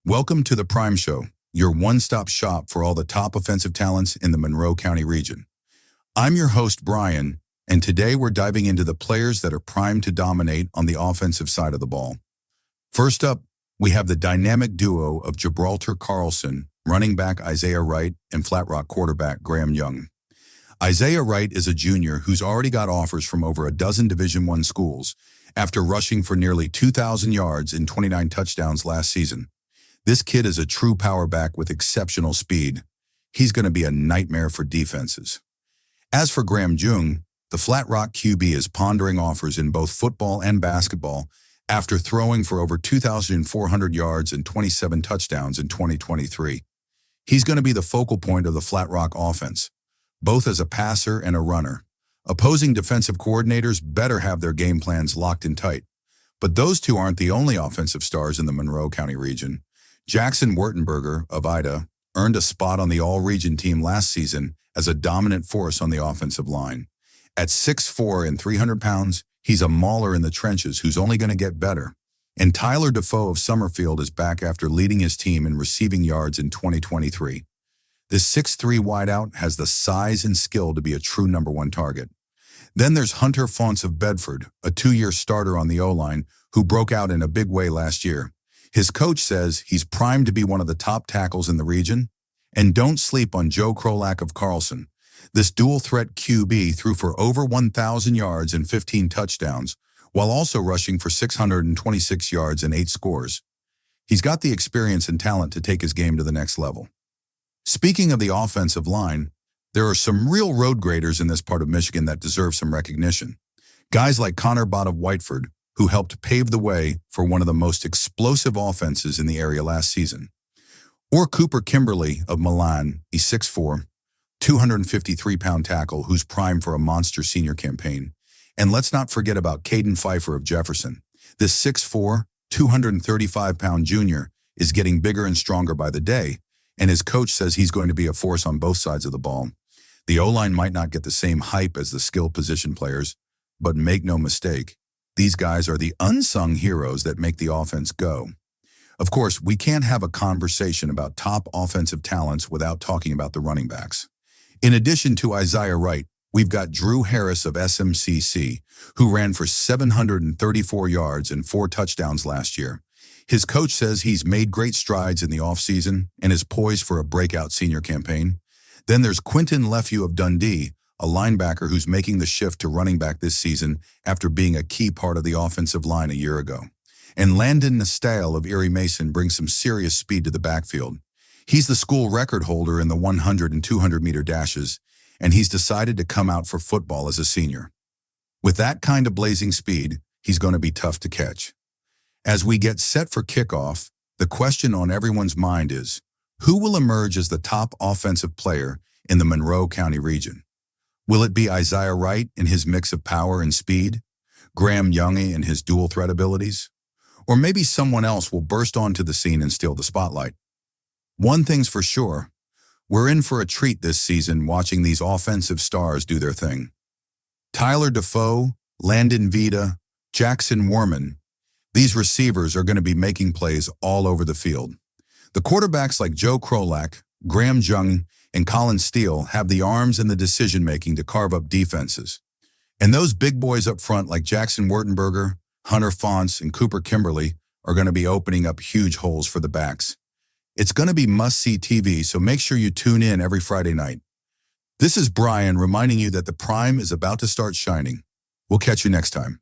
Welcome to the Prime Show, your one-stop shop for all the top offensive talents in the Monroe County region. I'm your host, Brian, and today we're diving into the players that are primed to dominate on the offensive side of the ball. First up, we have the dynamic duo of Gibraltar Carlson, running back Izaiah Wright, and Flat Rock quarterback Graham Junge. Izaiah Wright is a junior who's already got offers from over a dozen Division I schools after rushing for nearly 2,000 yards and 29 touchdowns last season. This kid is a true power back with exceptional speed. He's going to be a nightmare for defenses. As for Graham Junge, the Flat Rock QB is pondering offers in both football and basketball after throwing for over 2,400 yards and 27 touchdowns in 2023. He's going to be the focal point of the Flat Rock offense, both as a passer and a runner. Opposing defensive coordinators better have their game plans locked in tight. But those two aren't the only offensive stars in the Monroe County region. Jackson Wertenberger of Ida earned a spot on the all-region team last season as a dominant force on the offensive line. At 6'4" and 300 pounds, he's a mauler in the trenches who's only going to get better. And Tyler Dafoe of Summerfield is back after leading his team in receiving yards in 2023. This 6'3" wideout has the size and skill to be a true number one target. Then there's Hunter Fonts of Bedford, a 2-year starter on the O-line who broke out in a big way last year. His coach says he's primed to be one of the top tackles in the region. And don't sleep on Joe Krolak of Carlson. This dual-threat QB threw for over 1,000 yards and 15 touchdowns, while also rushing for 626 yards and 8 scores. He's got the experience and talent to take his game to the next level. Speaking of the offensive line, there are some real road graders in this part of Michigan that deserve some recognition. Guys like Connor Bott of Whiteford, who helped pave the way for one of the most explosive offenses in the area last season. Or Cooper Kimberly of Milan, a 6'4", 253-pound tackle who's primed for a monster senior campaign. And let's not forget about Caden Pfeiffer of Jefferson. This 6'4", 235-pound junior is getting bigger and stronger by the day, and his coach says he's going to be a force on both sides of the ball. The O-line might not get the same hype as the skilled position players, but make no mistake, these guys are the unsung heroes that make the offense go. Of course, we can't have a conversation about top offensive talents without talking about the running backs. In addition to Izaiah Wright, we've got Drew Harris of SMCC, who ran for 734 yards and 4 touchdowns last year. His coach says he's made great strides in the offseason and is poised for a breakout senior campaign. Then there's Quentin Lefew of Dundee, a linebacker who's making the shift to running back this season after being a key part of the offensive line a year ago. And Landen Nastale of Erie Mason brings some serious speed to the backfield. He's the school record holder in the 100 and 200-meter dashes, and he's decided to come out for football as a senior. With that kind of blazing speed, he's going to be tough to catch. As we get set for kickoff, the question on everyone's mind is, who will emerge as the top offensive player in the Monroe County region? Will it be Izaiah Wright in his mix of power and speed? Graham Junge in his dual threat abilities? Or maybe someone else will burst onto the scene and steal the spotlight? One thing's for sure, we're in for a treat this season watching these offensive stars do their thing. Tyler Dafoe, Landen Nastale, Jackson Warman, these receivers are going to be making plays all over the field. The quarterbacks like Joe Krolak, Graham Junge, and Colin Steele have the arms and the decision-making to carve up defenses. And those big boys up front like Jackson Wertenberger, Hunter Fonts, and Cooper Kimberly are going to be opening up huge holes for the backs. It's going to be must-see TV, so make sure you tune in every Friday night. This is Brian reminding you that the Prime is about to start shining. We'll catch you next time.